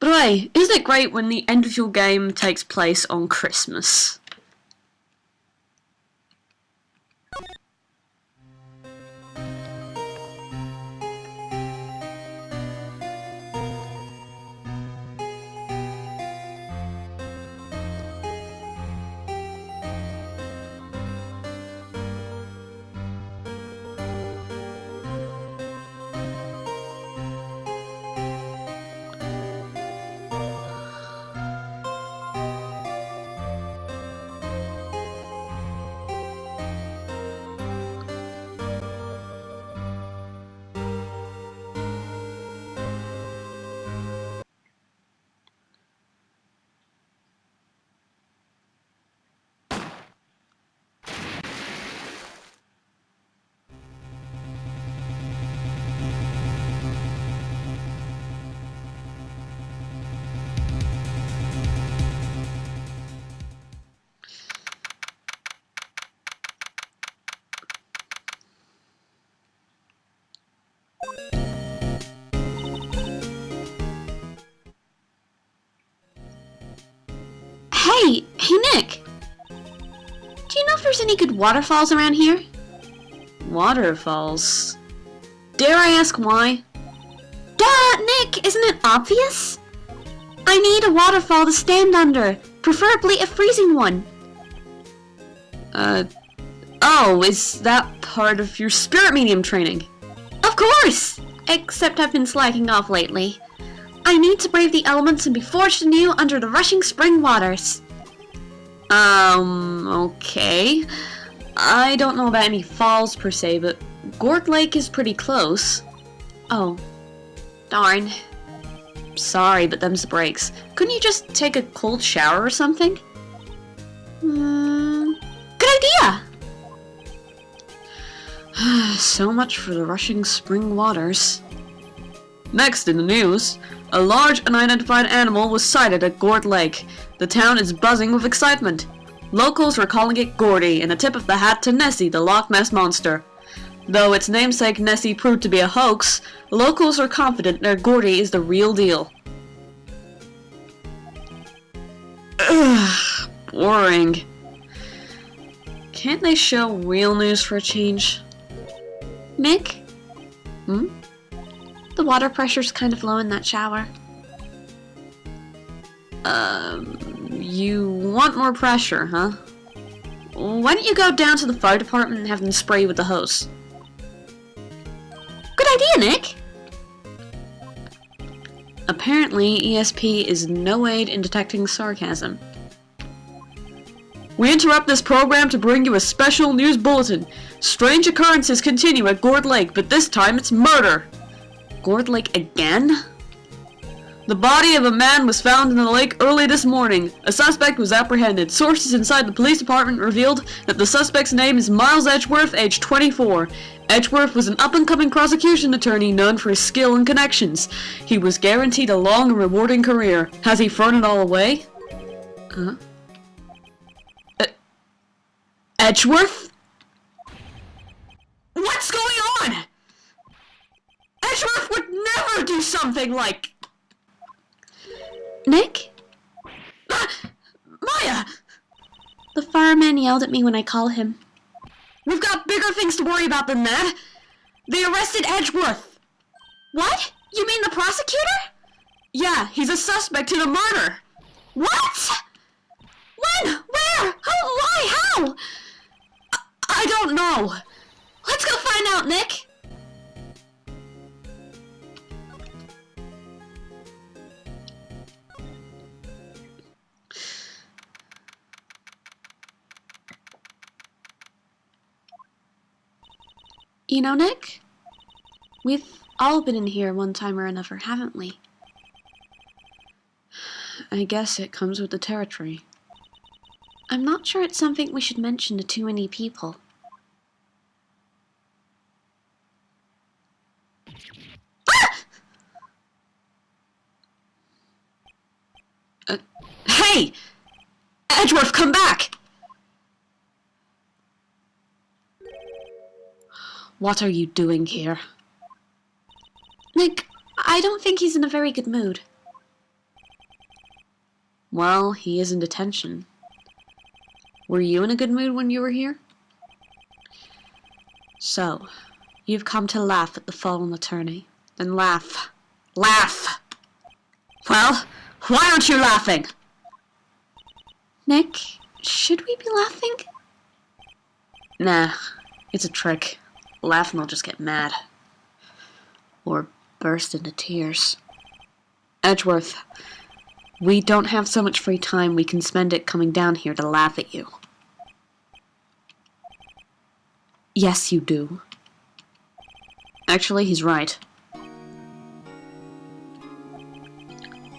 By the way, isn't it great when the end of your game takes place on Christmas? Hey Nick! Do you know if there's any good waterfalls around here? Waterfalls? Dare I ask why? Duh, Nick! Isn't it obvious? I need a waterfall to stand under, preferably a freezing one. Oh, is that part of your spirit medium training? Of course! Except I've been slacking off lately. I need to brave the elements and be forged anew under the rushing spring waters. Okay. I don't know about any falls per se, but Gord Lake is pretty close. Oh. Darn. Sorry, but them's the breaks. Couldn't you just take a cold shower or something? Good idea! So much for the rushing spring waters. Next in the news, a large unidentified animal was sighted at Gord Lake. The town is buzzing with excitement. Locals were calling it Gordy, and a tip of the hat to Nessie, the Loch Ness Monster. Though its namesake Nessie proved to be a hoax, locals are confident that Gordy is the real deal. Ugh, boring. Can't they show real news for a change? Nick? The water pressure's kind of low in that shower. You want more pressure, huh? Why don't you go down to the fire department and have them spray you with the hose? Good idea, Nick! Apparently, ESP is no aid in detecting sarcasm. We interrupt this program to bring you a special news bulletin. Strange occurrences continue at Gord Lake, but this time it's murder. Gord Lake again? The body of a man was found in the lake early this morning. A suspect was apprehended. Sources inside the police department revealed that the suspect's name is Miles Edgeworth, age 24. Edgeworth was an up-and-coming prosecution attorney known for his skill and connections. He was guaranteed a long and rewarding career. Has he thrown it all away? Huh? Edgeworth? What's going on? Edgeworth would never do something like... Nick? Maya! The fireman yelled at me when I called him. We've got bigger things to worry about than that. They arrested Edgeworth. What? You mean the prosecutor? Yeah, he's a suspect in a murder. What? When? Where? Why? How? I don't know. Let's go find out, Nick. You know, Nick, we've all been in here one time or another, haven't we? I guess it comes with the territory. I'm not sure it's something we should mention to too many people. Hey! Edgeworth, come back! What are you doing here? Nick, I don't think he's in a very good mood. Well, he is in detention. Were you in a good mood when you were here? So, you've come to laugh at the fallen attorney. Then laugh. Laugh! Well, why aren't you laughing? Nick, should we be laughing? Nah, it's a trick. Laugh and I'll just get mad. Or burst into tears. Edgeworth, we don't have so much free time we can spend it coming down here to laugh at you. Yes, you do. Actually, he's right.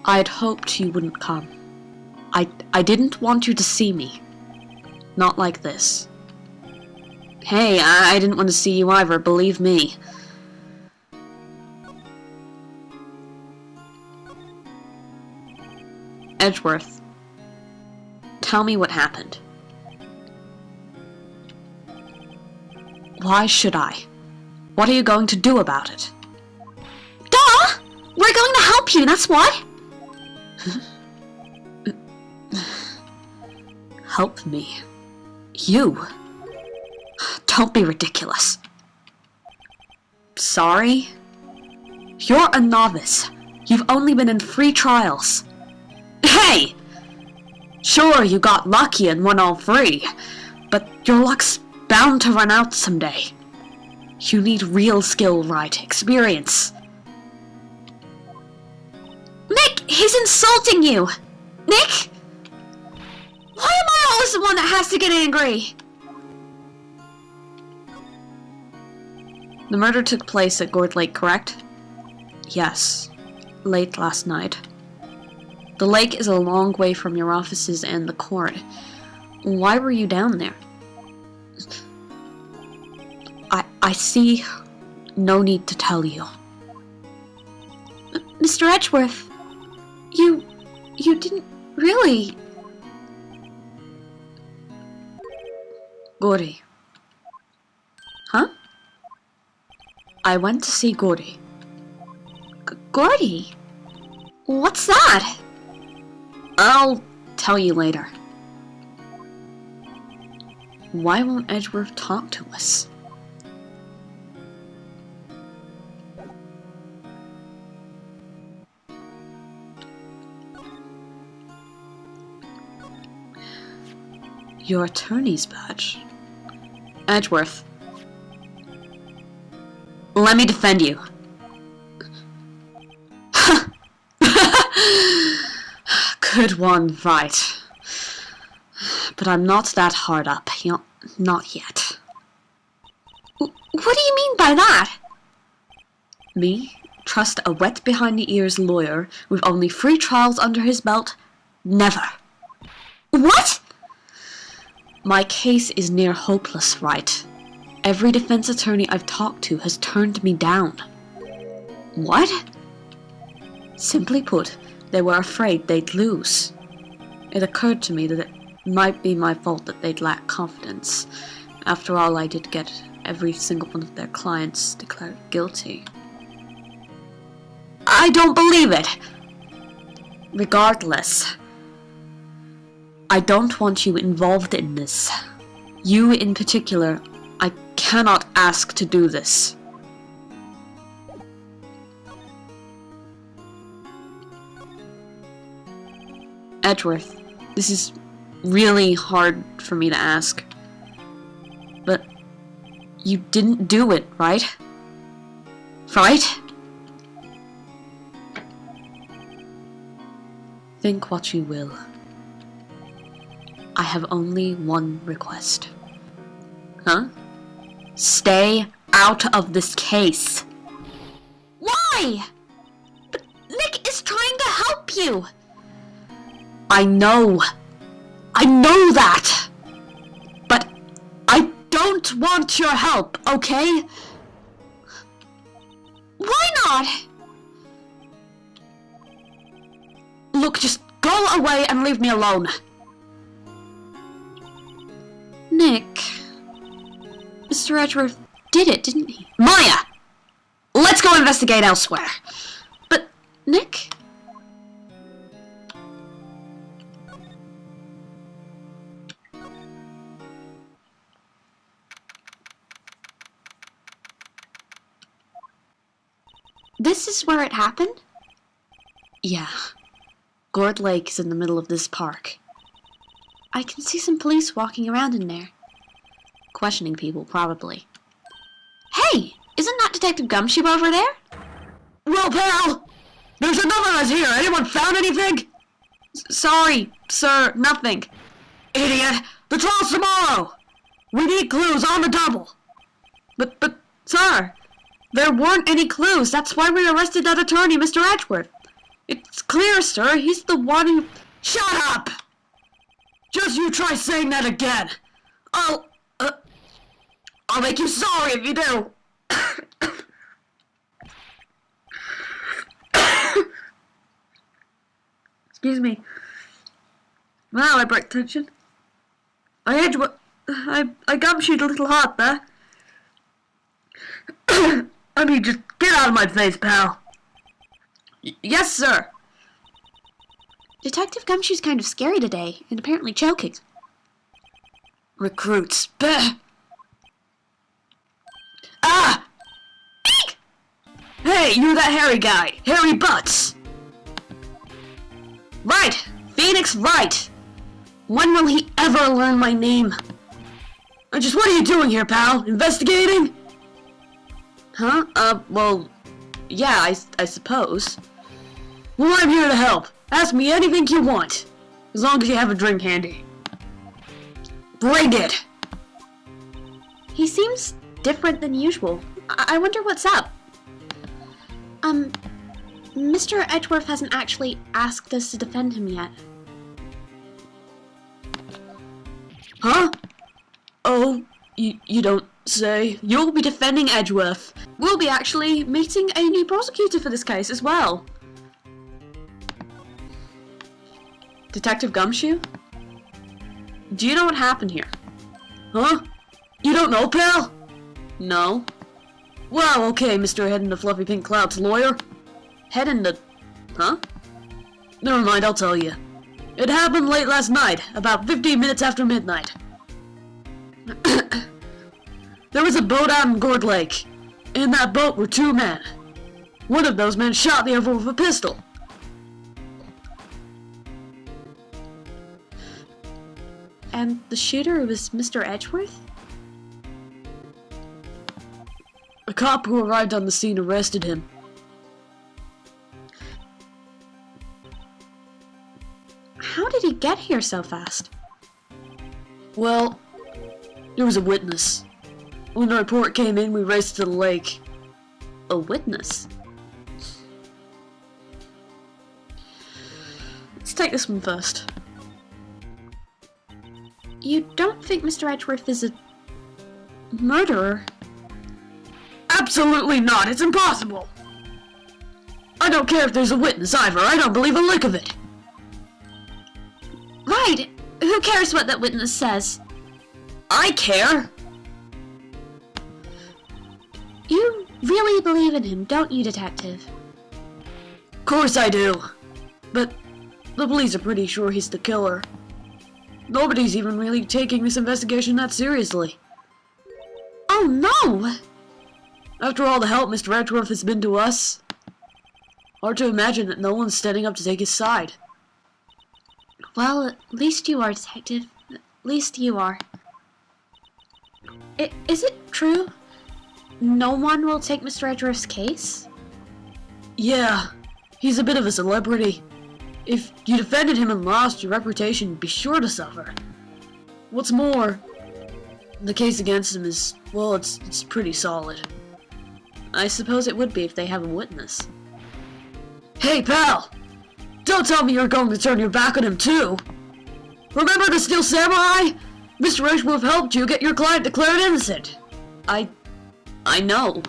I'd hoped you wouldn't come. I didn't want you to see me. Not like this. Hey, I didn't want to see you either, believe me. Edgeworth, tell me what happened. Why should I? What are you going to do about it? Duh! We're going to help you, that's why! Help me? You? Don't be ridiculous. Sorry? You're a novice. You've only been in 3 trials. Hey! Sure, you got lucky and won all 3, but your luck's bound to run out someday. You need real skill, Wright. Experience. Nick, he's insulting you! Nick? Why am I always the one that has to get angry? The murder took place at Gourd Lake, correct? Yes. Late last night. The lake is a long way from your offices and the court. Why were you down there? I see no need to tell you. Mr. Edgeworth, you didn't really... Gordy. Huh? I went to see Gordy. Gordy? What's that? I'll tell you later. Why won't Edgeworth talk to us? Your attorney's badge. Edgeworth. Let me defend you. Good one, right. But I'm not that hard up. Not yet. What do you mean by that? Me? Trust a wet behind-the-ears lawyer with only 3 trials under his belt? Never. What? My case is near hopeless, Wright. Every defense attorney I've talked to has turned me down. What? Simply put, they were afraid they'd lose. It occurred to me that it might be my fault that they'd lack confidence. After all, I did get every single one of their clients declared guilty. I don't believe it! Regardless, I don't want you involved in this. You in particular, I cannot ask to do this. Edgeworth, this is really hard for me to ask. But you didn't do it, right? Right? Think what you will. I have only one request. Huh? Stay out of this case. Why? But Nick is trying to help you. I know that. But I don't want your help, okay? Why not? Look, just go away and leave me alone. Nick, Mr. Edgeworth did it, didn't he? Maya! Let's go investigate elsewhere. But, Nick? This is where it happened? Yeah. Gourd Lake is in the middle of this park. I can see some police walking around in there. Questioning people, probably. Hey! Isn't that Detective Gumshoe over there? Well, pal! There's another of us here! Anyone found anything? Sorry, sir, nothing. Idiot! The trial's tomorrow! We need clues on the double! But, sir, there weren't any clues. That's why we arrested that attorney, Mr. Edgeworth. It's clear, sir. He's the one who... Shut up! Just you try saying that again. I'll make you sorry if you do. Excuse me. Wow, I break tension. I gumshoed a little hot there. I mean, just get out of my face, pal. Yes, sir. Detective Gumshoe's kind of scary today, and apparently choking. Recruits. Bah! Ah! Eek! Hey, you're that hairy guy. Hairy Butts. Right! Phoenix Wright! When will he ever learn my name? What are you doing here, pal? Investigating? Huh? Well, yeah, I suppose. Well, I'm here to help. Ask me anything you want. As long as you have a drink handy. Bring it! He seems different than usual. I wonder what's up. Mr. Edgeworth hasn't actually asked us to defend him yet. Huh? Oh, you don't say. You'll be defending Edgeworth. We'll be actually meeting a new prosecutor for this case as well. Detective Gumshoe? Do you know what happened here? Huh? You don't know, pal? No. Well, okay, Mr. Head in the Fluffy Pink Cloud's lawyer. Head in the... Huh? Never mind, I'll tell you. It happened late last night, about 15 minutes after midnight. There was a boat out in Gourd Lake. In that boat were two men. One of those men shot the other with a pistol. And the shooter was Mr. Edgeworth? A cop who arrived on the scene arrested him. How did he get here so fast? Well, there was a witness. When the report came in, we raced to the lake. A witness? Let's take this one first. You don't think Mr. Edgeworth is a murderer? Absolutely not! It's impossible! I don't care if there's a witness either. I don't believe a lick of it. Right! Who cares what that witness says? I care! You really believe in him, don't you, Detective? Of course I do. But the police are pretty sure he's the killer. Nobody's even really taking this investigation that seriously. Oh no! After all the help Mr. Edgeworth has been to us, hard to imagine that no one's standing up to take his side. Well, at least you are, Detective. At least you are. Is it true? No one will take Mr. Edgeworth's case? Yeah, he's a bit of a celebrity. If you defended him and lost, your reputation would be sure to suffer. What's more, the case against him is, well, it's pretty solid. I suppose it would be if they have a witness. Hey, pal! Don't tell me you're going to turn your back on him, too! Remember the Steel Samurai? Mr. Edgeworth helped you get your client declared innocent. I know.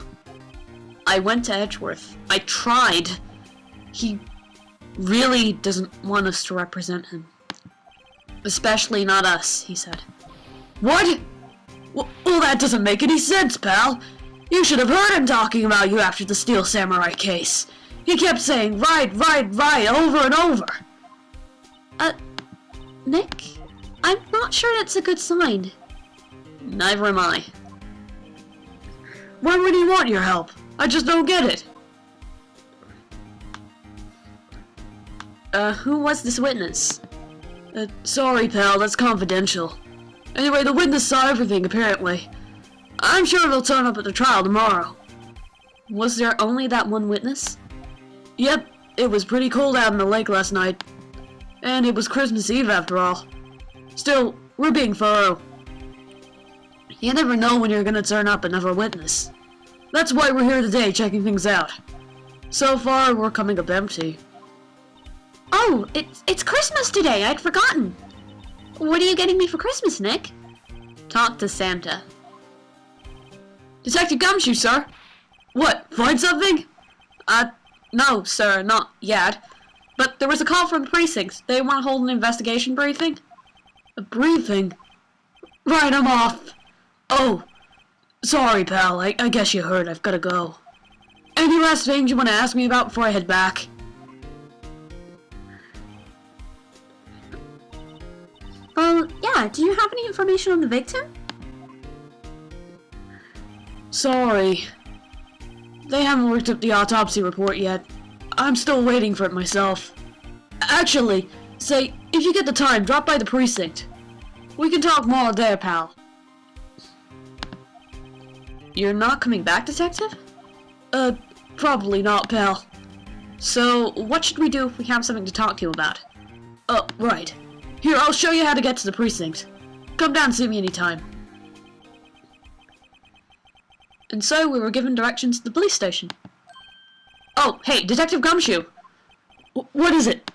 I went to Edgeworth. I tried. He really doesn't want us to represent him. Especially not us, he said. What? Well, that doesn't make any sense, pal. You should have heard him talking about you after the Steel Samurai case. He kept saying, right, over and over. Nick? I'm not sure that's a good sign. Neither am I. When would he want your help? I just don't get it. Who was this witness? Sorry, pal, that's confidential. Anyway, the witness saw everything, apparently. I'm sure they'll turn up at the trial tomorrow. Was there only that one witness? Yep, it was pretty cold out in the lake last night. And it was Christmas Eve after all. Still, we're being thorough. You never know when you're gonna turn up another witness. That's why we're here today, checking things out. So far, we're coming up empty. Oh, it's Christmas today. I'd forgotten. What are you getting me for Christmas, Nick? Talk to Santa. Detective Gumshoe, sir. What, find something? No, sir, not yet. But there was a call from the precinct. They want to hold an investigation briefing. A briefing? Right, I'm off. Oh, sorry, pal. I guess you heard. I've gotta go. Any last things you want to ask me about before I head back? Yeah, do you have any information on the victim? Sorry. They haven't worked up the autopsy report yet. I'm still waiting for it myself. Actually, say, if you get the time, drop by the precinct. We can talk more there, pal. You're not coming back, Detective? Probably not, pal. So, what should we do if we have something to talk to you about? Oh, right. Here, I'll show you how to get to the precinct. Come down and see me anytime. And so we were given directions to the police station. Oh, hey, Detective Gumshoe! What is it?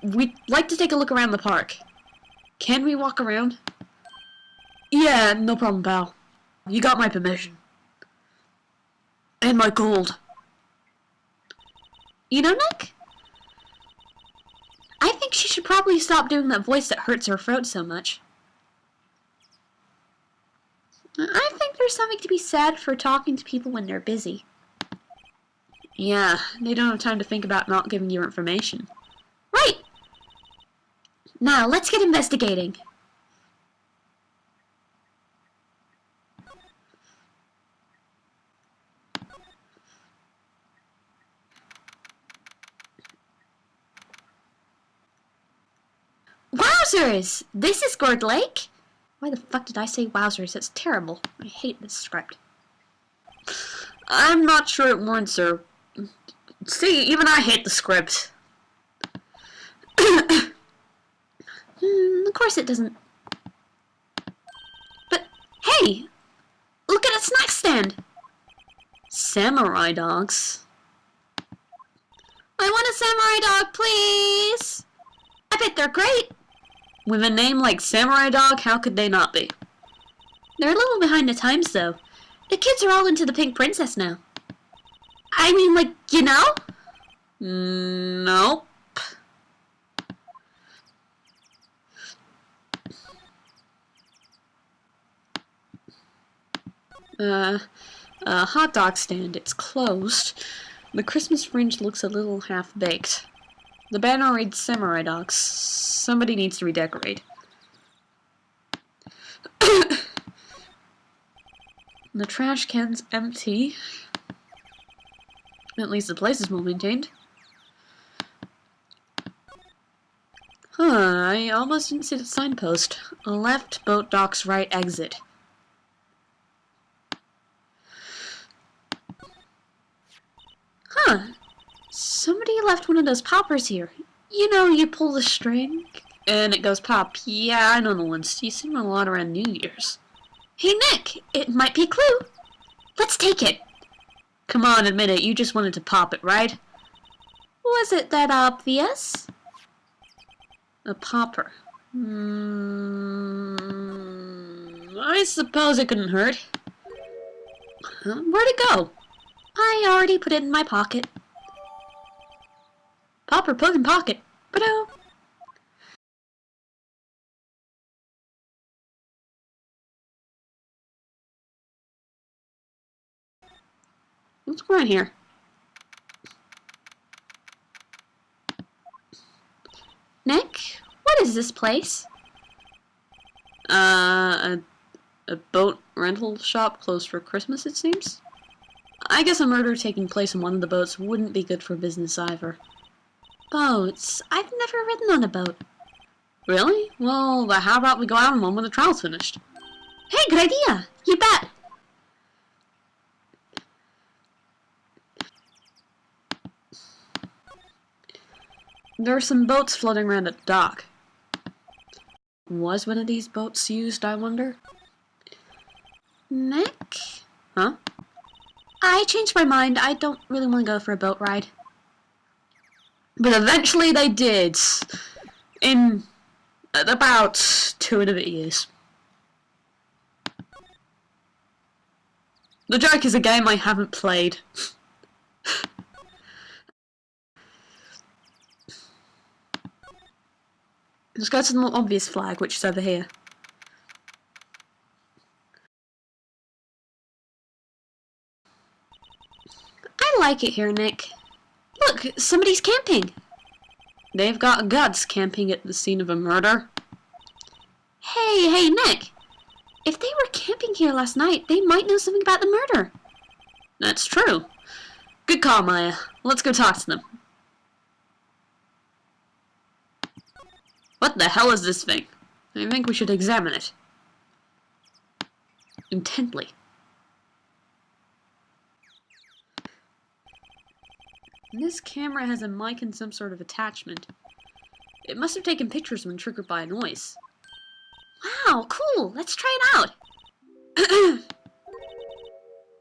We'd like to take a look around the park. Can we walk around? Yeah, no problem, pal. You got my permission. And my cold. You know, Nick? I think she should probably stop doing that voice that hurts her throat so much. I think there's something to be said for talking to people when they're busy. Yeah, they don't have time to think about not giving you information. Right! Now, let's get investigating. Wowzers! This is Gourd Lake? Why the fuck did I say wowzers? That's terrible. I hate this script. I'm not sure it warrants her. See, even I hate the script. Of course it doesn't. But, hey! Look at a snack stand! Samurai dogs. I want a samurai dog, please! I bet they're great! With a name like Samurai Dog, how could they not be? They're a little behind the times, though. The kids are all into the Pink Princess now. I mean, like, you know? Nope. A hot dog stand. It's closed. The Christmas fringe looks a little half-baked. The banner reads Samurai Dogs. Somebody needs to redecorate. The trash can's empty. At least the place is well maintained. I almost didn't see the signpost. Left boat docks, right exit. Somebody left one of those poppers here. You know, you pull the string, and it goes pop. Yeah, I know the ones. You see them a lot around New Year's. Hey, Nick, it might be a clue. Let's take it. Come on, admit it. You just wanted to pop it, right? Was it that obvious? A popper. I suppose it couldn't hurt. Where'd it go? I already put it in my pocket. Popper put in pocket. Ba-do. What's going on here? Nick, what is this place? A boat rental shop closed for Christmas, it seems? I guess a murder taking place on one of the boats wouldn't be good for business either. Boats. I've never ridden on a boat. Really? Well, how about we go out on one when the trial's finished? Hey, good idea! You bet! There are some boats floating around at the dock. Was one of these boats used, I wonder? Nick? Huh? I changed my mind. I don't really want to go for a boat ride. But eventually they did. In about 2.5 years. The joke is a game I haven't played. Let's go to the more obvious flag, which is over here. I like it here, Nick. Look, somebody's camping. They've got guts camping at the scene of a murder. Hey, Nick. If they were camping here last night, they might know something about the murder. That's true. Good call, Maya. Let's go talk to them. What the hell is this thing? I think we should examine it. Intently. This camera has a mic and some sort of attachment. It must have taken pictures when triggered by a noise. Wow, cool. Let's try it out.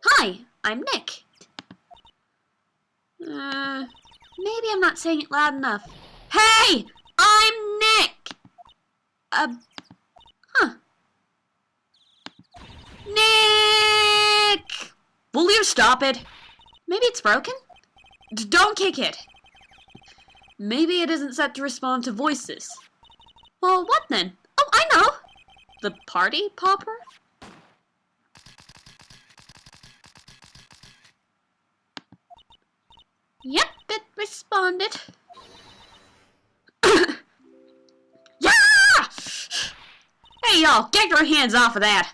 Hi, I'm Nick. Maybe I'm not saying it loud enough. Hey! I'm Nick! Nick! Will you stop it? Maybe it's broken? Don't kick it! Maybe it isn't set to respond to voices. Well, what then? Oh, I know! The party popper? Yep, it responded. Yeah! Hey y'all, get your hands off of that!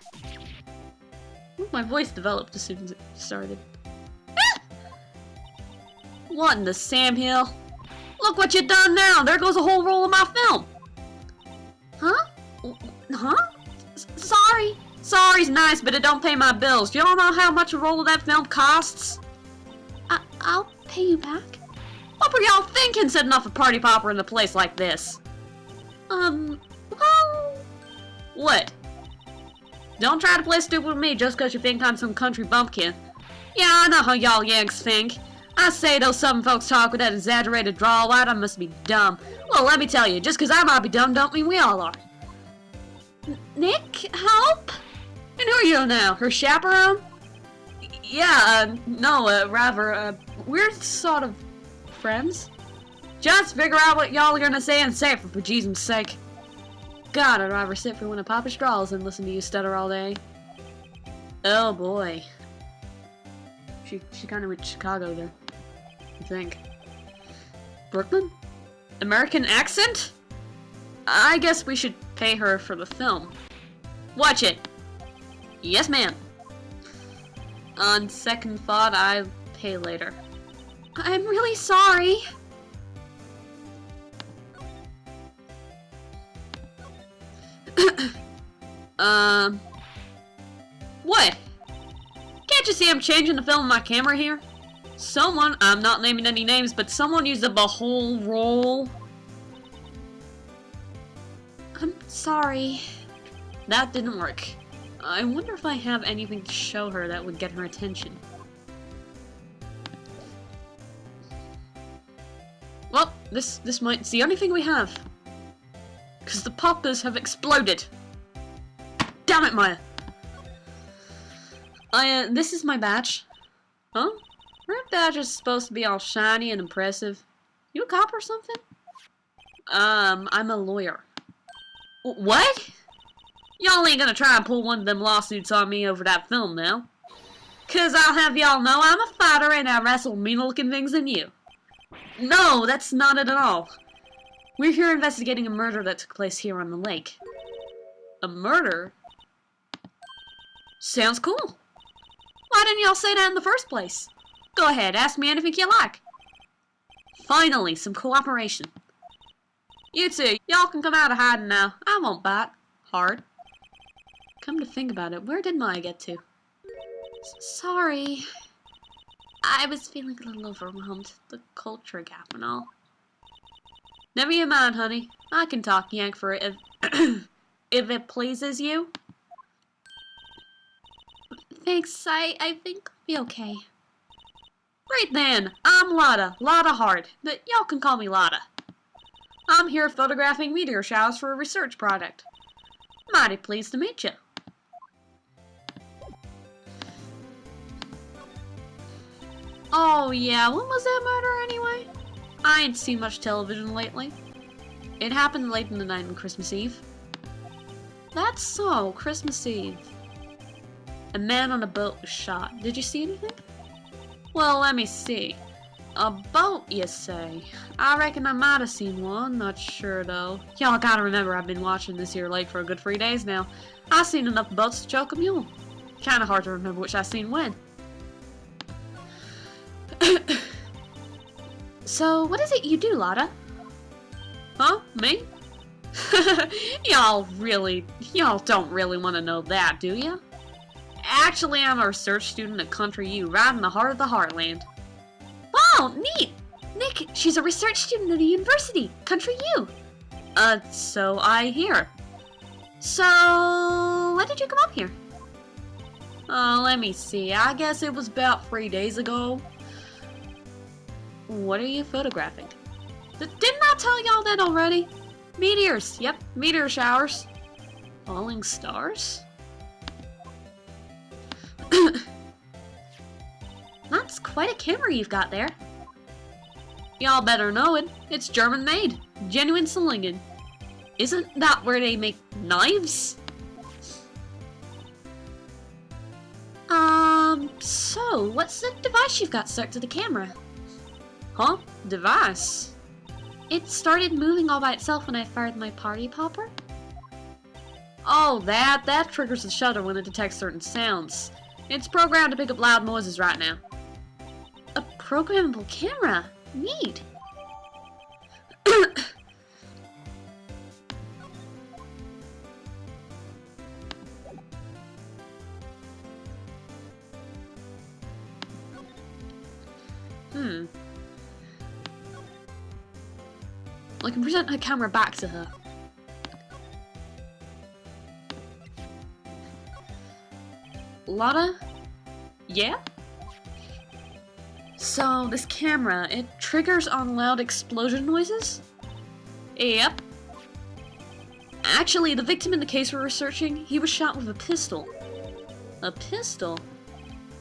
My voice developed as soon as it started. What in the Sam Hill? Look what you done now! There goes a whole roll of my film! Huh? Huh? Sorry. Sorry's nice, but it don't pay my bills. Do y'all know how much a roll of that film costs? I'll pay you back. What were y'all thinking setting off a party popper in a place like this? Well... What? Don't try to play stupid with me just because you think I'm some country bumpkin. Yeah, I know how y'all Yanks think. I say those southern folks talk with that exaggerated drawl. I must be dumb. Well, let me tell you, just because I might be dumb don't mean we all are. Nick, help! And who are you now? Her chaperone? Yeah, no, rather, we're sort of friends. Just figure out what y'all are gonna say and say it for Jesus' sake. God, I'd rather sit for one of Papa's draws than listen to you stutter all day. Oh boy. She kinda went to Chicago there, I think. Brooklyn? American accent? I guess we should pay her for the film. Watch it! Yes, ma'am. On second thought, I'll pay later. I'm really sorry. What? Can't you see I'm changing the film on my camera here? Someone, I'm not naming any names, but someone used up a whole roll. I'm sorry. That didn't work. I wonder if I have anything to show her that would get her attention. Well, this might be the only thing we have. Because the poppers have exploded. Damn it, Maya. This is my badge. Huh? Red badge is supposed to be all shiny and impressive. You a cop or something? I'm a lawyer. What? Y'all ain't gonna try and pull one of them lawsuits on me over that film now. 'Cause I'll have y'all know I'm a fighter and I wrestle meaner looking things than you. No, that's not it at all. We're here investigating a murder that took place here on the lake. A murder? Sounds cool. Why didn't y'all say that in the first place? Go ahead, ask me anything you like. Finally, some cooperation. You two, y'all can come out of hiding now. I won't bite. Hard. Come to think about it, where did Maya get to? Sorry. I was feeling a little overwhelmed. The culture gap and all. Never you mind, honey. I can talk Yank for it if it pleases you. Thanks, I think I'll be okay. Right then, I'm Lotta Hart, but y'all can call me Lotta. I'm here photographing meteor showers for a research project. Mighty pleased to meet you. Oh yeah, when was that murder anyway? I ain't seen much television lately. It happened late in the night on Christmas Eve. That's so, Christmas Eve. A man on a boat was shot. Did you see anything? Well, let me see. A boat, you say? I reckon I might have seen one, not sure though. Y'all gotta remember I've been watching this here lake for a good 3 days now. I've seen enough boats to choke a mule. Kinda hard to remember which I seen when. So, what is it you do, Lotta? Huh? Me? Y'all don't really want to know that, do ya? Actually, I'm a research student at Country U, right in the heart of the heartland. Wow, neat! Nick, she's a research student at the university, Country U. So I hear. So, when did you come up here? Let me see, I guess it was about 3 days ago. What are you photographing? Didn't I tell y'all that already? Meteors, yep, meteor showers. Falling stars? That's quite a camera you've got there. Y'all better know it. It's German made. Genuine Solingen. Isn't that where they make knives? So, what's the device you've got stuck to the camera? Huh? Device? It started moving all by itself when I fired my party popper. Oh, that triggers the shutter when it detects certain sounds. It's programmed to pick up loud noises right now. A programmable camera? Neat. I can present her camera back to her. Lotta? Yeah? So, this camera, it triggers on loud explosion noises? Yep. Actually, the victim in the case we're researching, he was shot with a pistol. A pistol?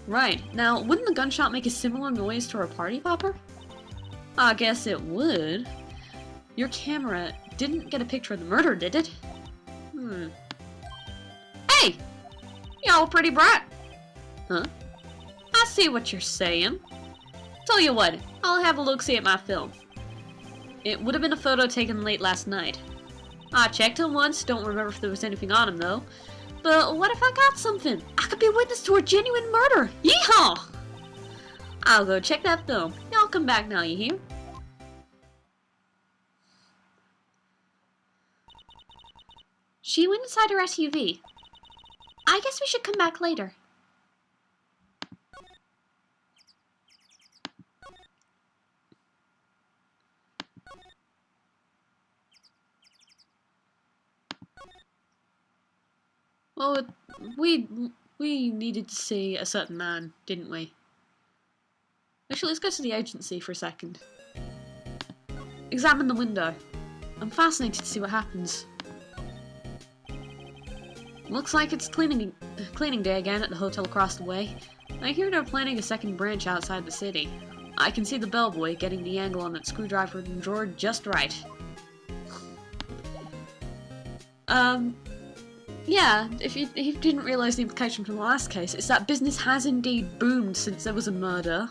Right. Now, wouldn't the gunshot make a similar noise to our party popper? I guess it would. Your camera didn't get a picture of the murder, did it? Hey! Y'all pretty bright. Huh? I see what you're saying. Tell you what, I'll have a look-see at my film. It would have been a photo taken late last night. I checked him once, don't remember if there was anything on him though. But what if I got something? I could be a witness to a genuine murder! Yeehaw! I'll go check that film. Y'all come back now, you hear? She went inside her SUV. I guess we should come back later. Well, we needed to see a certain man, didn't we? Actually, let's go to the agency for a second. Examine the window. I'm fascinated to see what happens. Looks like it's cleaning day again at the hotel across the way. I hear they're planning a second branch outside the city. I can see the bellboy getting the angle on that screwdriver and drawer just right. Yeah, if you didn't realise the implication from the last case, it's that business has indeed boomed since there was a murder,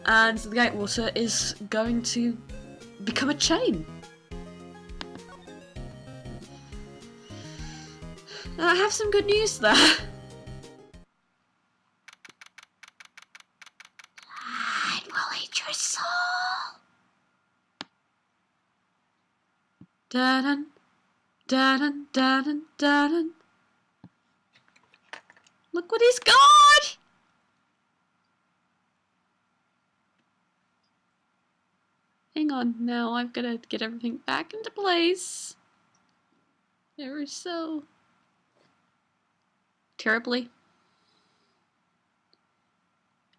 and the Gatewater is going to become a chain. I have some good news there. God will eat your soul. Da-dun, da-dun, da-dun, da-dun. Look what he's got! Hang on, now I've got to get everything back into place. Ever so terribly.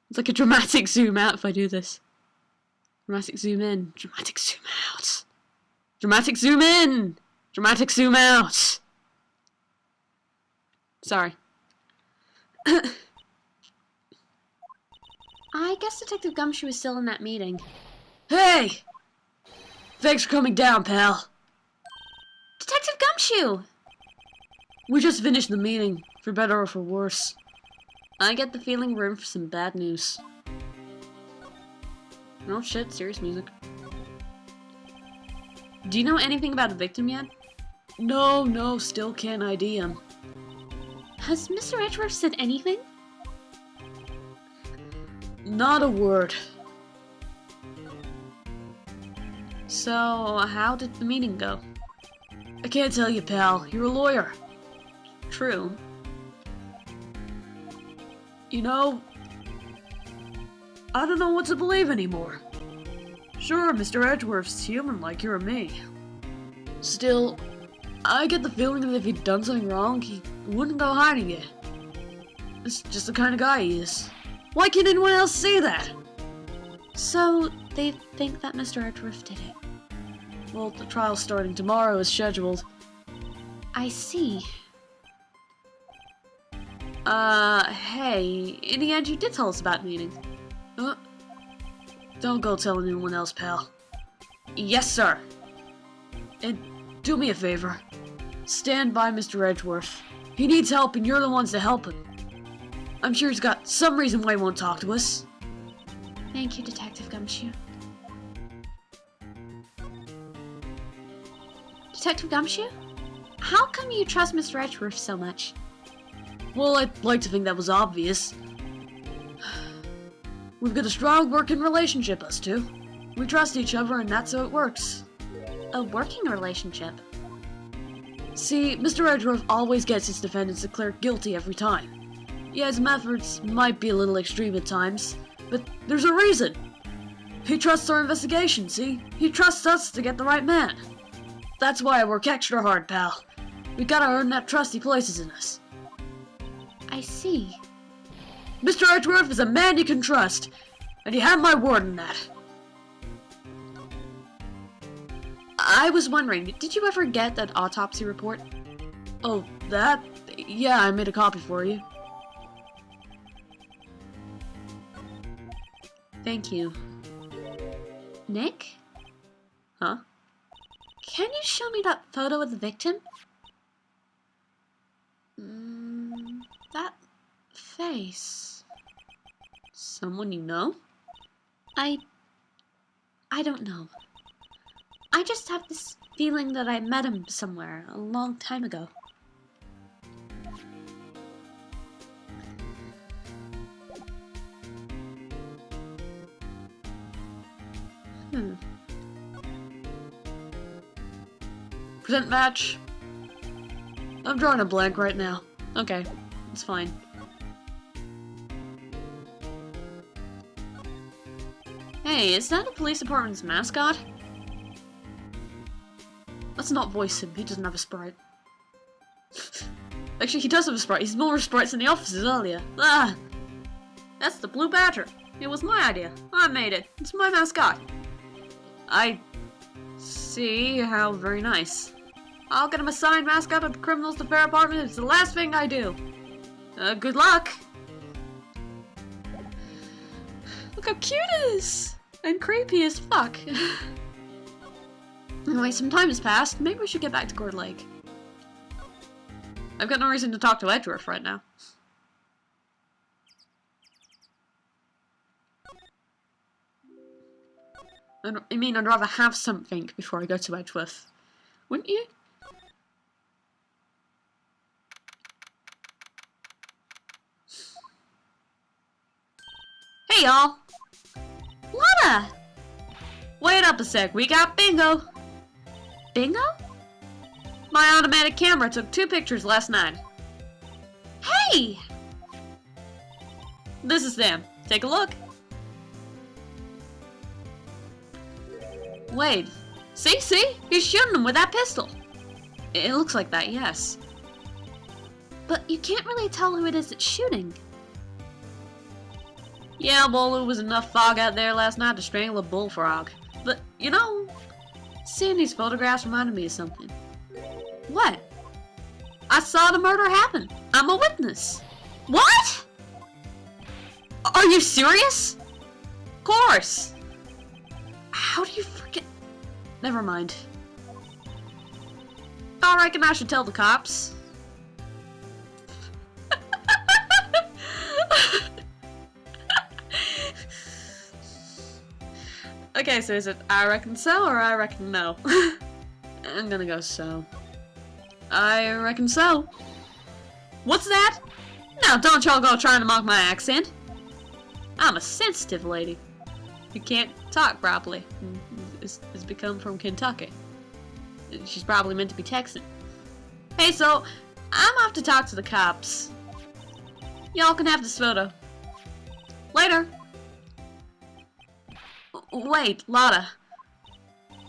It's like a dramatic zoom out if I do this. Dramatic zoom in. Dramatic zoom out. Dramatic zoom in. Dramatic zoom out. Sorry. I guess Detective Gumshoe is still in that meeting. Hey! Thanks for coming down, pal. Detective Gumshoe! We just finished the meeting, for better or for worse. I get the feeling we're in for some bad news. Oh shit, serious music. Do you know anything about the victim yet? No, still can't ID him. Has Mr. Edgeworth said anything? Not a word. So, how did the meeting go? I can't tell you, pal. You're a lawyer. True. You know, I don't know what to believe anymore. Sure, Mr. Edgeworth's human like you or me. Still, I get the feeling that if he'd done something wrong, he wouldn't go hiding it. It's just the kind of guy he is. Why can't anyone else see that? So, they think that Mr. Edgeworth did it. Well, the trial's starting tomorrow as scheduled. I see. Hey, in the end you did tell us about the meeting. Don't go telling anyone else, pal. Yes, sir. And do me a favor. Stand by Mr. Edgeworth. He needs help and you're the ones to help him. I'm sure he's got some reason why he won't talk to us. Thank you, Detective Gumshoe. Detective Gumshoe? How come you trust Mr. Edgeworth so much? Well, I'd like to think that was obvious. We've got a strong working relationship, us two. We trust each other and that's how it works. A working relationship? See, Mr. Edgeworth always gets his defendants declared guilty every time. Yeah, his methods might be a little extreme at times, but there's a reason. He trusts our investigation, see? He trusts us to get the right man. That's why I work extra hard, pal. We gotta earn that trust he places in us. I see. Mr. Edgeworth is a man you can trust, and you have my word on that. I was wondering, did you ever get that autopsy report? Oh, that? Yeah, I made a copy for you. Thank you. Nick? Huh? Can you show me that photo of the victim? That face. Someone you know? I don't know. I just have this feeling that I met him somewhere a long time ago. Present match. I'm drawing a blank right now. Okay, it's fine. Hey, is that the police department's mascot? Let's not voice him, he doesn't have a sprite. Actually, he does have a sprite. He's more sprites in the offices earlier. Ah! That's the Blue Badger. It was my idea. I made it. It's my mascot. I see how very nice. I'll get him a signed mascot of the Criminals to Fair Apartment. It's the last thing I do. Good luck. Look how cute it is! And creepy as fuck. Anyway, some time has passed. Maybe we should get back to Gourd Lake. I've got no reason to talk to Edgeworth right now. I mean, I'd rather have something before I go to Edgeworth. Wouldn't you? Hey, y'all! Lana! Wait up a sec, we got bingo! Bingo? My automatic camera took 2 pictures last night. Hey! This is them. Take a look. Wait. See? He's shooting them with that pistol. It looks like that, yes. But you can't really tell who it is that's shooting. Yeah, well, there was enough fog out there last night to strangle a bullfrog. But, you know, seeing these photographs reminded me of something. What? I saw the murder happen. I'm a witness. What? Are you serious? Of course. How do you forget? Never mind. I reckon I should tell the cops. Okay, so is it I reckon so or I reckon no? I'm gonna go so. I reckon so. What's that? Now don't y'all go trying to mock my accent. I'm a sensitive lady. You can't talk properly. It's become from Kentucky. She's probably meant to be Texan. Hey, so I'm off to talk to the cops. Y'all can have this photo. Later. Wait, Lotta.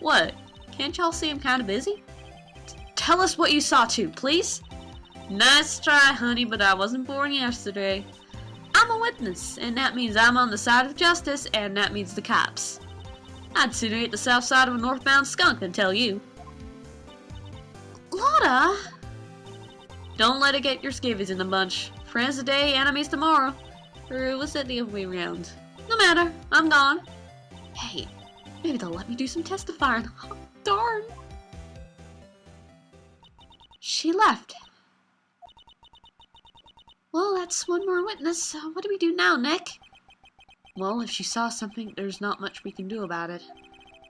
What? Can't y'all see I'm kind of busy? Tell us what you saw too, please. Nice try, honey, but I wasn't born yesterday. I'm a witness, and that means I'm on the side of justice, and that means the cops. I'd sooner hit the south side of a northbound skunk than tell you. Lotta! Don't let it get your skivvies in the bunch. Friends today, enemies tomorrow. Or was it the other way around? No matter, I'm gone. Hey, maybe they'll let me do some testifying. Oh, darn. She left. Well, that's one more witness. What do we do now, Nick? Well, if she saw something, there's not much we can do about it.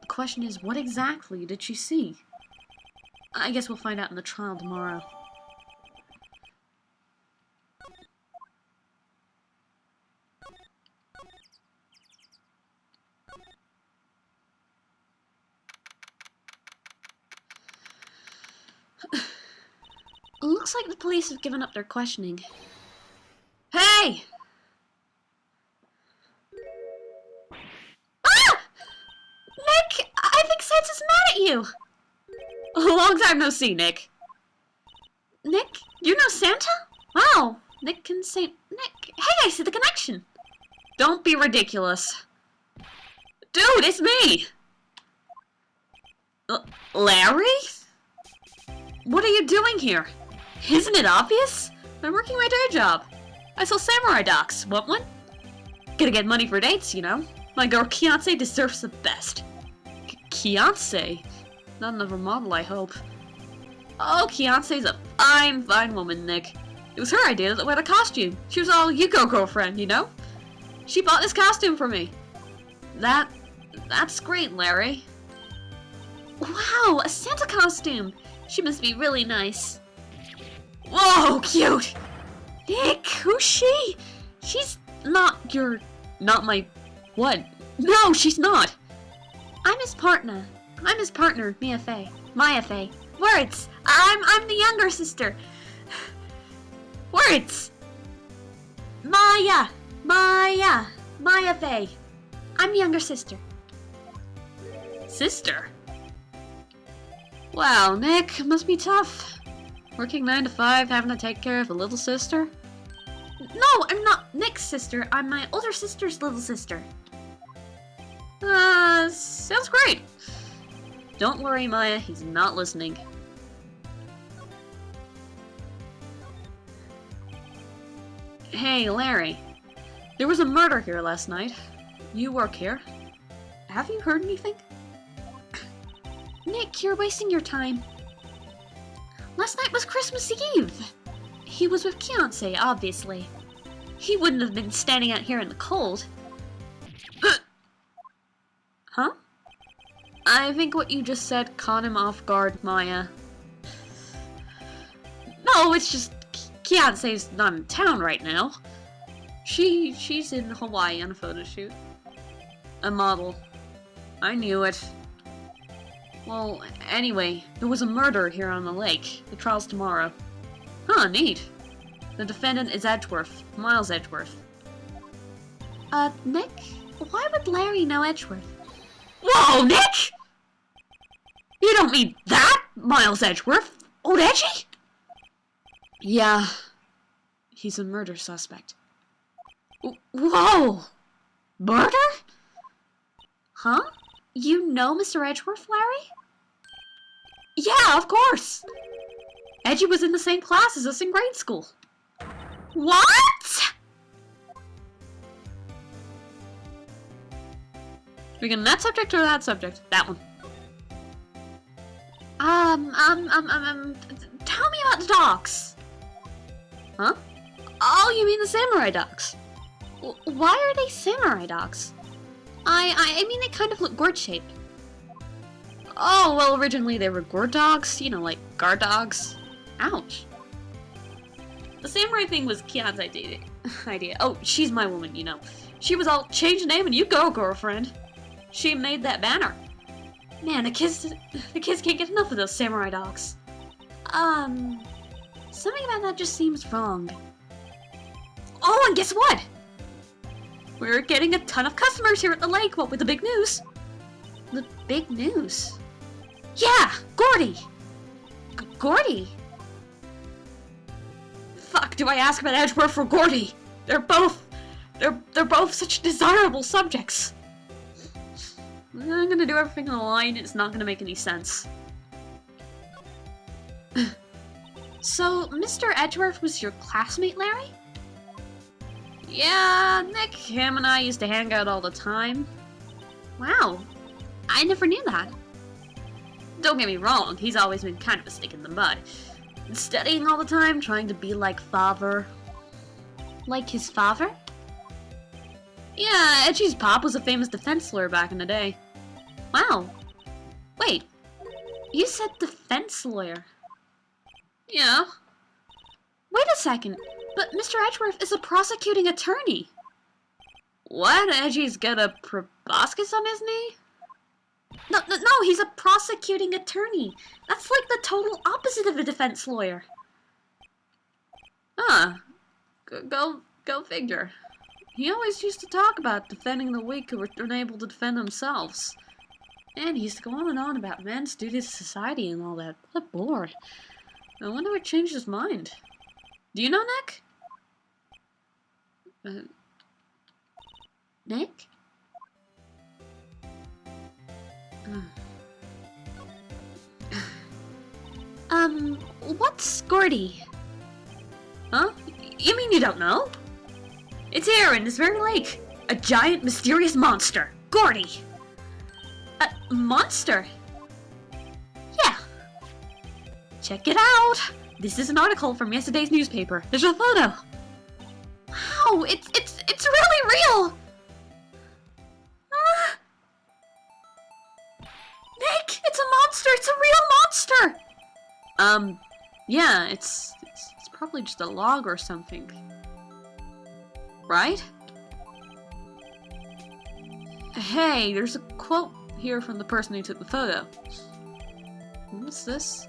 The question is, what exactly did she see? I guess we'll find out in the trial tomorrow. Looks like the police have given up their questioning. Hey! Ah! Nick, I think Santa's mad at you. A long time no see, Nick. Nick, you know Santa? Wow, Nick can say... Nick, hey, I see the connection. Don't be ridiculous. Dude, it's me! Larry? What are you doing here? Isn't it obvious? I'm working my day job. I sell samurai docks. Want one? Gotta get money for dates, you know. My girl Kianse deserves the best. Kianse? Not another model, I hope. Oh, Kianse's a fine woman, Nick. It was her idea to wear the costume. She was all, you go, girlfriend, you know? She bought this costume for me. That's great, Larry. Wow, a Santa costume. She must be really nice. Whoa, cute! Nick, who's she? She's not my... What? No, she's not! I'm his partner. Mia Fey. Maya Fey. Words! I'm the younger sister. Words! Maya Fey. I'm the younger sister. Sister? Wow, Nick, must be tough. Working 9 to 5, having to take care of a little sister? No, I'm not Nick's sister. I'm my older sister's little sister. Sounds great. Don't worry, Maya, he's not listening. Hey, Larry. There was a murder here last night. You work here. Have you heard anything? Nick, you're wasting your time. Last night was Christmas Eve. He was with Kianse, obviously. He wouldn't have been standing out here in the cold. Huh? I think what you just said caught him off guard, Maya. No, it's just Kianse's not in town right now. She's in Hawaii on a photo shoot. A model. I knew it. Well, anyway, there was a murder here on the lake. The trial's tomorrow. Huh, neat. The defendant is Edgeworth. Miles Edgeworth. Nick? Why would Larry know Edgeworth? Whoa, Nick! You don't mean that, Miles Edgeworth? Old Edgy? Yeah. He's a murder suspect. Whoa! Murder? Huh? You know Mr. Edgeworth, Larry? Yeah, of course! Edgy was in the same class as us in grade school. What?! Speaking of that subject or that subject? That one. Tell me about the dogs. Huh? Oh, you mean the samurai dogs? Why are they samurai dogs? I mean, they kind of look gourd-shaped. Oh, well, originally they were gourd dogs. You know, like guard dogs. Ouch. The samurai thing was Kian's idea. Oh, she's my woman, you know. She was all, change the name and you go, girlfriend. She made that banner. Man, the kids can't get enough of those samurai dogs. Something about that just seems wrong. Oh, and guess what? We're getting a ton of customers here at the lake, what with the big news. The big news? Yeah, Gordy! Gordy? Fuck, do I ask about Edgeworth or Gordy? They're both such desirable subjects. I'm gonna do everything in the line, it's not gonna make any sense. So, Mr. Edgeworth was your classmate, Larry? Yeah, Nick, him and I used to hang out all the time. Wow, I never knew that. Don't get me wrong, he's always been kind of a stick in the mud. Studying all the time, trying to be like father. Like his father? Yeah, Edgy's pop was a famous defense lawyer back in the day. Wow. Wait, you said defense lawyer. Yeah. Wait a second, but Mr. Edgeworth is a prosecuting attorney. What? Edgy's got a proboscis on his knee? No, he's a prosecuting attorney. That's like the total opposite of a defense lawyer. Huh. Go figure. He always used to talk about defending the weak who were unable to defend themselves. And he used to go on and on about men's duty to society and all that. What a bore. I wonder what changed his mind. Do you know Nick? Nick? What's Gordy? Huh? You mean you don't know? It's here in this very lake. A giant, mysterious monster. Gordy! A monster? Yeah. Check it out. This is an article from yesterday's newspaper. There's a photo. Wow, it's really real! Nick, it's a monster! It's a real monster! Yeah, it's probably just a log or something. Right? Hey, there's a quote here from the person who took the photo. What's this?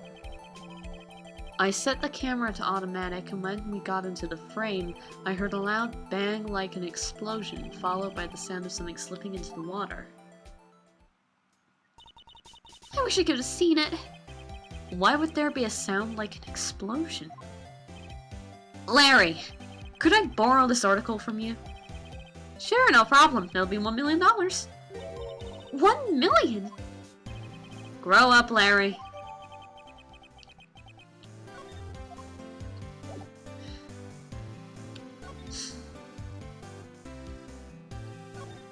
I set the camera to automatic, and when we got into the frame, I heard a loud bang like an explosion, followed by the sound of something slipping into the water. I wish I could have seen it. Why would there be a sound like an explosion? Larry, could I borrow this article from you? Sure, no problem. It'll be $1 million. 1 million? Grow up, Larry.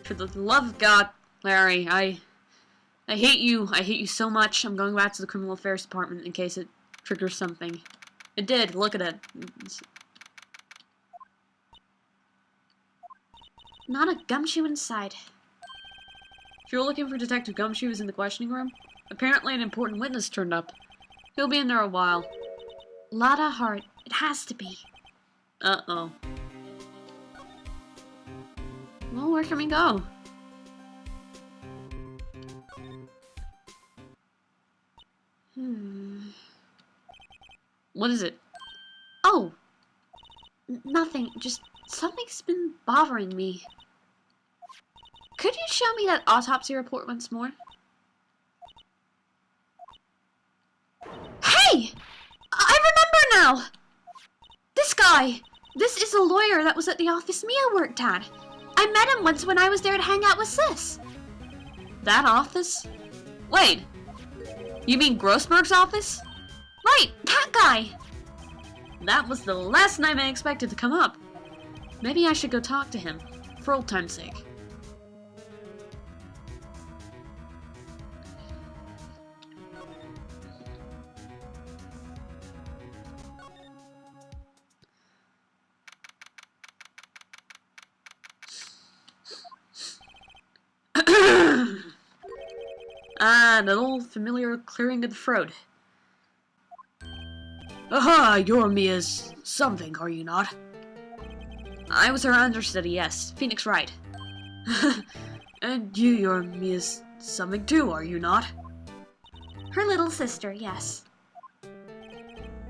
For the love of God, Larry, I hate you. I hate you so much. I'm going back to the criminal affairs department in case it triggers something. It did. Look at it. Not a gumshoe inside. If you're looking for Detective Gumshoe who's in the questioning room, apparently an important witness turned up. He'll be in there a while. Lotta Hart. It has to be. Uh-oh. Well, where can we go? What is it? Oh! Nothing, just something's been bothering me. Could you show me that autopsy report once more? Hey! I remember now! This guy! This is a lawyer that was at the office Mia worked at. I met him once when I was there to hang out with Sis. That office? Wait! You mean Grossberg's office? Right, that guy! That was the last name I expected to come up. Maybe I should go talk to him, for old time's sake. An old familiar clearing of the throat. Aha, you're Mia's something, are you not? I was her understudy, yes. Phoenix Wright. And you're Mia's something too, are you not? Her little sister, yes.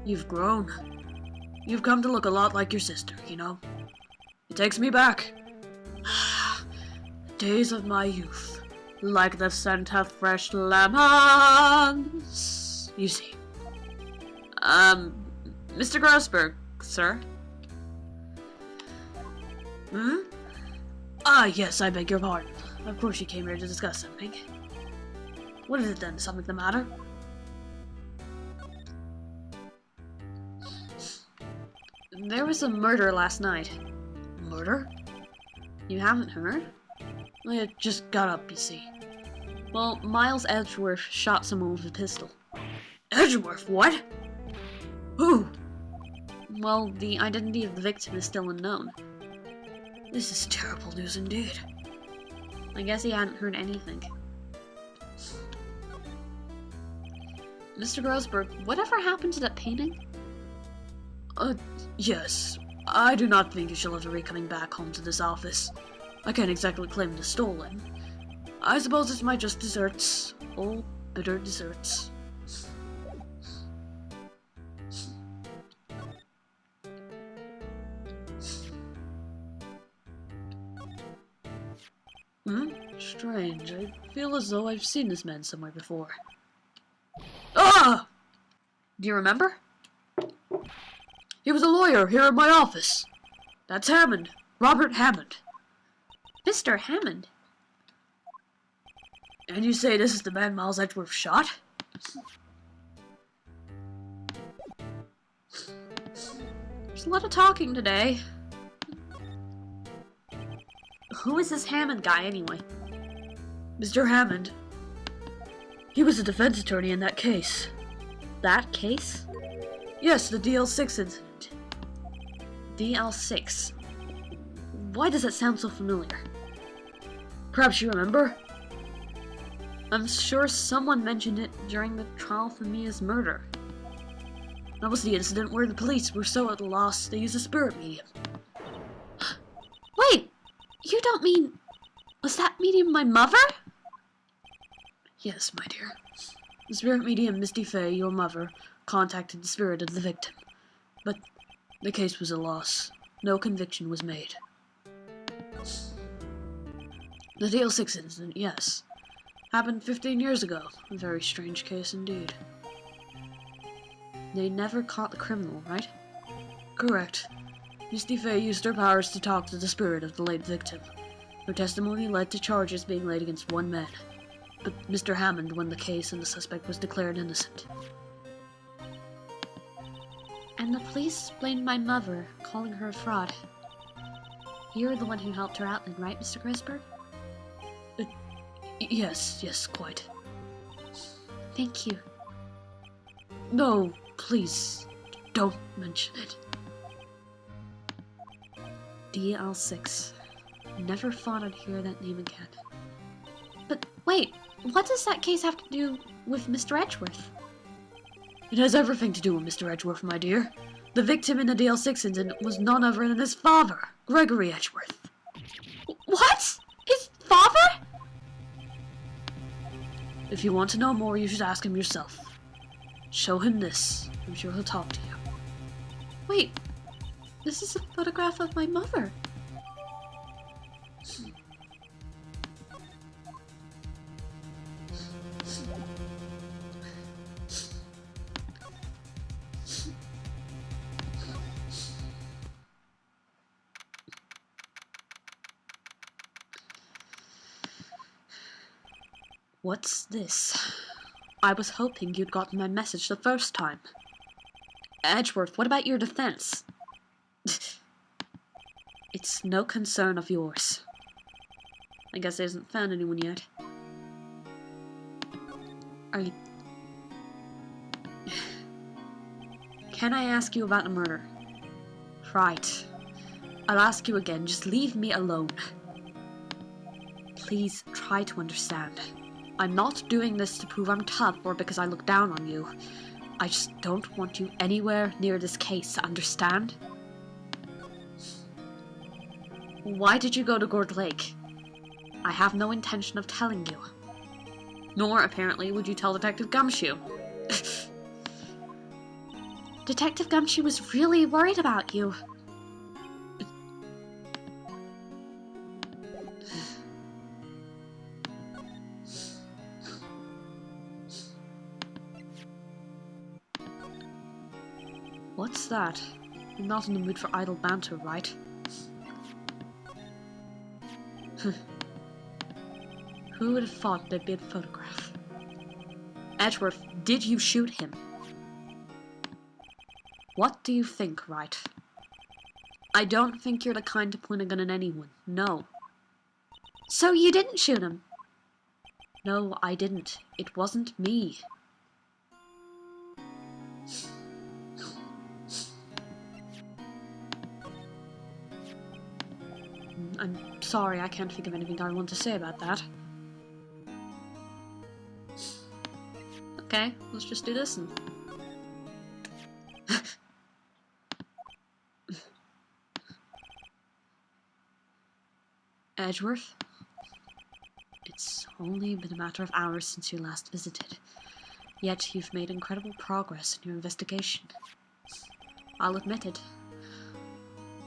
You've grown. You've come to look a lot like your sister, you know? It takes me back. Days of my youth. Like the scent of fresh lemons. You see. Mr. Grossberg, sir? Ah, yes, I beg your pardon. Of course you came here to discuss something. What is it then? Something the matter? There was a murder last night. Murder? You haven't heard? Well, it just got up, you see. Well, Miles Edgeworth shot someone with a pistol. Edgeworth? What? Who? Well, the identity of the victim is still unknown. This is terrible news indeed. I guess he hadn't heard anything. Mr. Grossberg, whatever happened to that painting? Yes. I do not think you shall have to be coming back home to this office. I can't exactly claim it as stolen. I suppose it's my just desserts. Old, bitter desserts. Strange. I feel as though I've seen this man somewhere before. Ah! Do you remember? He was a lawyer here in my office. That's Hammond. Robert Hammond. Mr. Hammond? And you say this is the man Miles Edgeworth shot? There's a lot of talking today. Who is this Hammond guy, anyway? Mr. Hammond. He was a defense attorney in that case. That case? Yes, the DL6 incident. DL6? Why does that sound so familiar? Perhaps you remember? I'm sure someone mentioned it during the trial for Mia's murder. That was the incident where the police were so at a loss they used a spirit medium. Wait! You don't mean... Was that medium my mother? Yes, my dear. The spirit medium Misty Fey, your mother, contacted the spirit of the victim. But the case was a loss. No conviction was made. The DL6 incident, yes. Happened 15 years ago. A very strange case indeed. They never caught the criminal, right? Correct. Misty Fey used her powers to talk to the spirit of the late victim. Her testimony led to charges being laid against one man. But Mr. Hammond won the case and the suspect was declared innocent. And the police blamed my mother, calling her a fraud. You're the one who helped her out then, right, Mr. Grossberg? Yes, quite. Thank you. No, please, don't mention it. DL6. Never thought I'd hear that name again. But wait, what does that case have to do with Mr. Edgeworth? It has everything to do with Mr. Edgeworth, my dear. The victim in the DL6 incident was none other than his father, Gregory Edgeworth. What? His father? If you want to know more, you should ask him yourself. Show him this. I'm sure he'll talk to you. Wait, this is a photograph of my mother. What's this? I was hoping you'd gotten my message the first time. Edgeworth, what about your defense? It's no concern of yours. I guess he hasn't found anyone yet. Are you... Can I ask you about a murder? Right. I'll ask you again, just leave me alone. Please try to understand. I'm not doing this to prove I'm tough or because I look down on you. I just don't want you anywhere near this case, understand? Why did you go to Gourd Lake? I have no intention of telling you. Nor, apparently, would you tell Detective Gumshoe. Detective Gumshoe was really worried about you. What's that? You're not in the mood for idle banter, right? Who would have thought there'd be a photograph? Edgeworth, did you shoot him? What do you think, Wright? I don't think you're the kind to point a gun at anyone, no. So you didn't shoot him? No, I didn't. It wasn't me. I'm sorry, I can't think of anything I want to say about that. Okay, let's just do this and... Edgeworth? It's only been a matter of hours since you last visited, yet you've made incredible progress in your investigation. I'll admit it.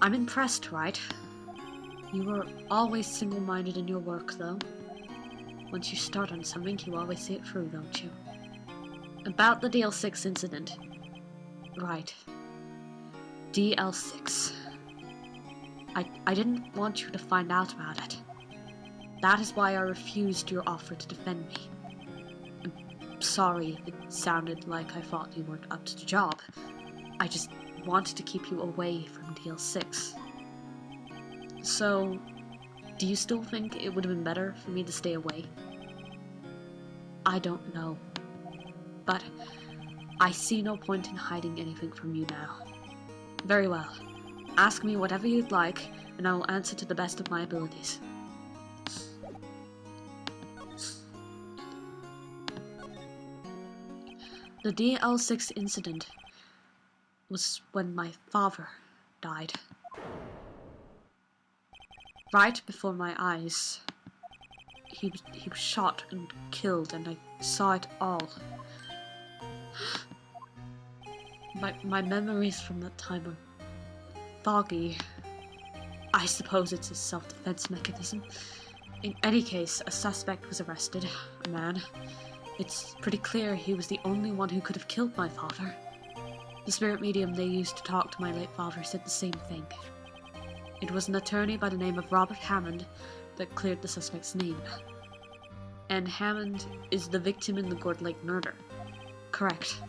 I'm impressed, Wright? You were always single-minded in your work, though. Once you start on something, you always see it through, don't you? About the DL6 incident. Right. DL6. I didn't want you to find out about it. That is why I refused your offer to defend me. I'm sorry if it sounded like I thought you weren't up to the job. I just wanted to keep you away from DL6. So, do you still think it would have been better for me to stay away? I don't know. But I see no point in hiding anything from you now. Very well. Ask me whatever you'd like, and I will answer to the best of my abilities. The DL6 incident was when my father died. Right before my eyes. He was shot and killed, and I saw it all. My memories from that time are foggy. I suppose it's a self-defense mechanism. In any case, a suspect was arrested, a man. It's pretty clear he was the only one who could have killed my father. The spirit medium they used to talk to my late father said the same thing. It was an attorney by the name of Robert Hammond that cleared the suspect's name. And Hammond is the victim in the Gourd Lake murder. Correct.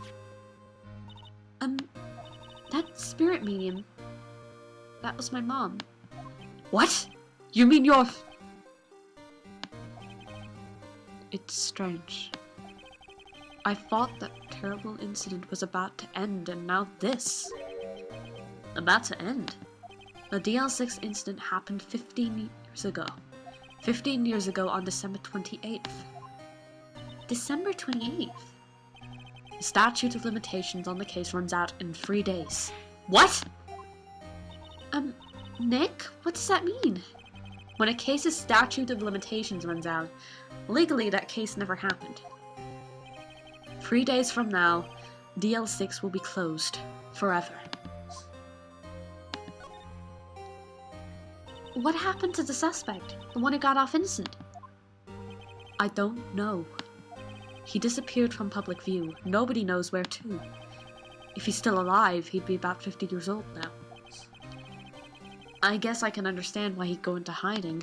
That spirit medium, that was my mom. What? You mean you're... It's strange. I thought that terrible incident was about to end, and now this. About to end? The DL6 incident happened 15 years ago. 15 years ago on December 28th. December 28th? The statute of limitations on the case runs out in 3 days. What? Nick? What does that mean? When a case's statute of limitations runs out, legally that case never happened. 3 days from now, DL6 will be closed. Forever. What happened to the suspect? The one who got off innocent? I don't know. He disappeared from public view. Nobody knows where to. If he's still alive, he'd be about 50 years old now. I guess I can understand why he'd go into hiding.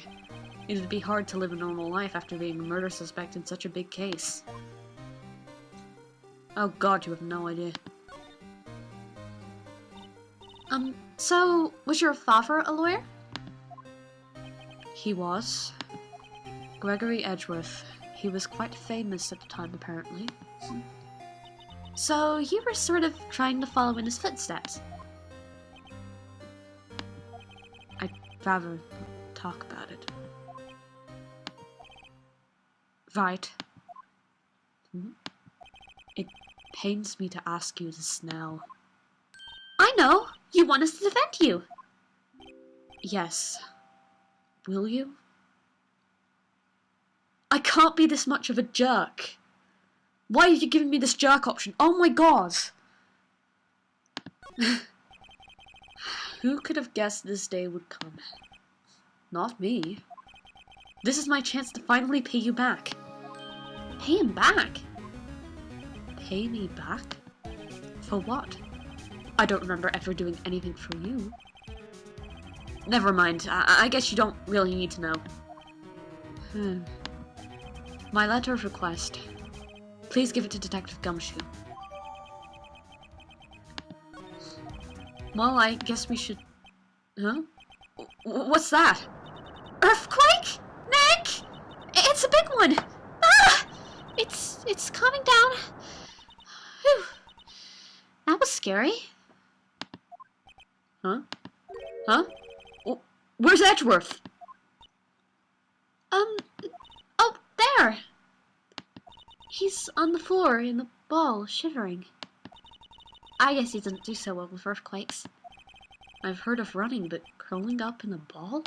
It'd be hard to live a normal life after being a murder suspect in such a big case. Oh god, you have no idea. So, was your father a lawyer? He was. Gregory Edgeworth. He was quite famous at the time, apparently. So, you were sort of trying to follow in his footsteps? I'd rather not talk about it. Right. It pains me to ask you this now. I know! You want us to defend you! Yes. Will you? I can't be this much of a jerk. Why are you giving me this jerk option? Oh my god! Who could have guessed this day would come? Not me. This is my chance to finally pay you back. Pay him back? Pay me back? For what? I don't remember ever doing anything for you. Never mind. I guess you don't really need to know. My letter of request. Please give it to Detective Gumshoe. Well, I guess we should... Huh? What's that? Earthquake? Nick! It's a big one! Ah! It's coming down. Whew. That was scary. Huh? Huh? Where's Edgeworth? Oh, there! He's on the floor in the ball, shivering. I guess he doesn't do so well with earthquakes. I've heard of running, but curling up in a ball?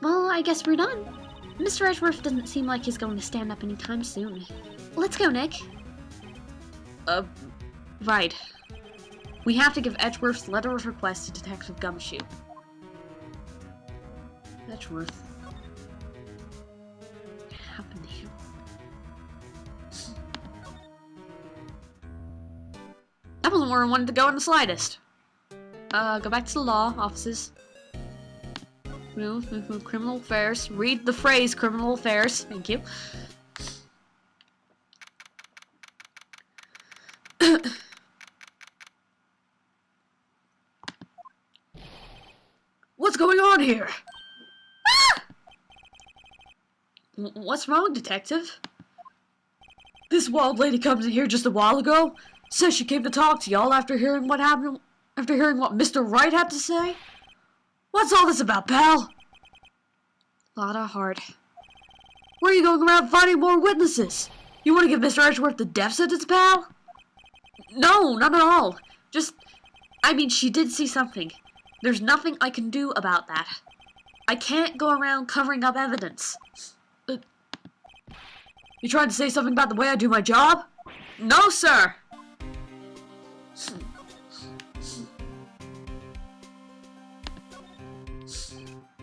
Well, I guess we're done. Mr. Edgeworth doesn't seem like he's going to stand up anytime soon. Let's go, Nick. Right. We have to give Edgeworth's letter of request to Detective Gumshoe. Edgeworth. What happened to you? That wasn't where I wanted to go in the slightest. Go back to the law offices. Criminal affairs. Read the phrase criminal affairs. Thank you. What's going on here? Ah! What's wrong, Detective? This wild lady comes in here just a while ago. Says she came to talk to y'all after hearing what happened. After hearing what Mr. Wright had to say. What's all this about, pal? Lot of heart. Where are you going around finding more witnesses? You want to give Mr. Edgeworth the death sentence, pal? No, not at all. Just, I mean, she did see something. There's nothing I can do about that. I can't go around covering up evidence. You trying to say something about the way I do my job? No, sir!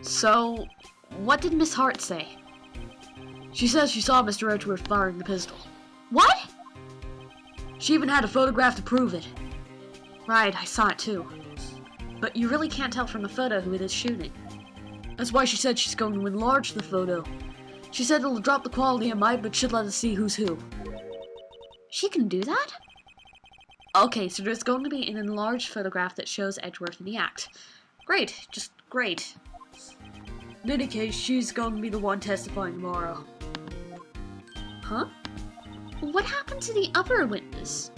So, what did Miss Hart say? She says she saw Mr. Edgeworth firing the pistol. What? She even had a photograph to prove it. Right, I saw it too. But you really can't tell from the photo who it is shooting. That's why she said she's going to enlarge the photo. She said it'll drop the quality a mite, but should let us see who's who. She can do that? Okay, so there's going to be an enlarged photograph that shows Edgeworth in the act. Great, just great. In any case, she's going to be the one testifying tomorrow. Huh? What happened to the other witness?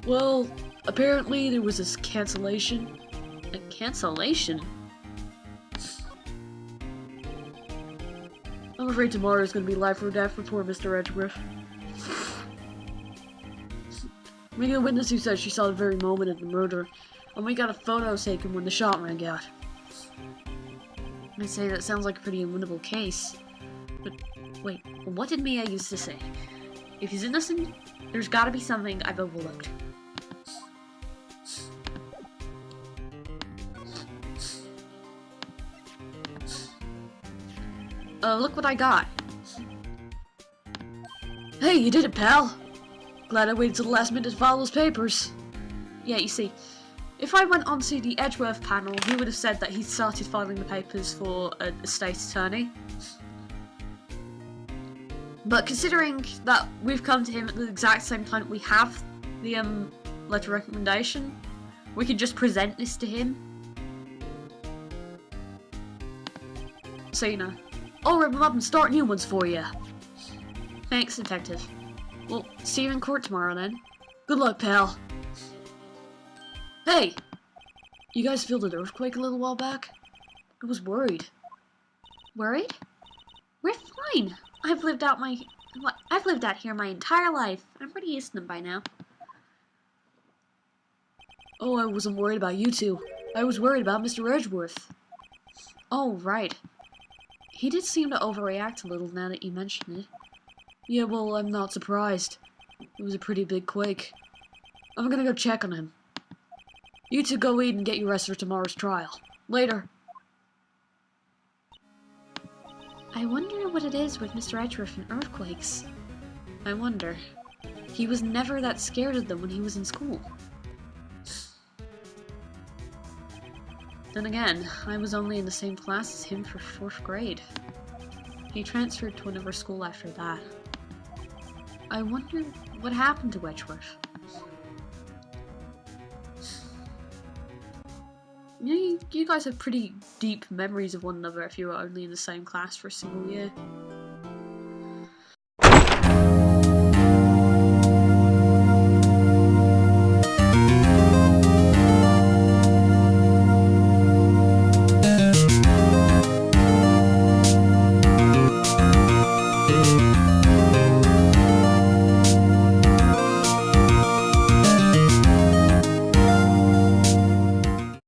Well, apparently there was this cancellation. A cancellation? I'm afraid tomorrow is going to be life or death for poor Mr. Edgeworth. We got a witness who said she saw the very moment of the murder, and we got a photo taken when the shot rang out. I'd say that sounds like a pretty unwinnable case. But wait, what did Mia used to say? If he's innocent, there's gotta be something I've overlooked. Look what I got. Hey, you did it, pal. Glad I waited till the last minute to file those papers. Yeah, you see, if I went onto the Edgeworth panel, he would have said that he started filing the papers for a state attorney. But considering that we've come to him at the exact same time we have the letter of recommendation, we can just present this to him. So, you know, I'll rip them up and start new ones for you. Thanks, Detective. Well, see you in court tomorrow then. Good luck, pal. Hey! You guys feel an earthquake a little while back? I was worried. Worried? We're fine. I've lived out here my entire life. I'm pretty used to them by now. Oh, I wasn't worried about you two. I was worried about Mr. Edgeworth. Oh, right. He did seem to overreact a little now that you mention it. Yeah, well, I'm not surprised. It was a pretty big quake. I'm gonna go check on him. You two go eat and get your rest for tomorrow's trial. Later. I wonder what it is with Mr. Edgeworth and earthquakes. I wonder. He was never that scared of them when he was in school. Then again, I was only in the same class as him for 4th grade. He transferred to another school after that. I wonder what happened to Edgeworth. You guys have pretty deep memories of one another if you were only in the same class for a single year.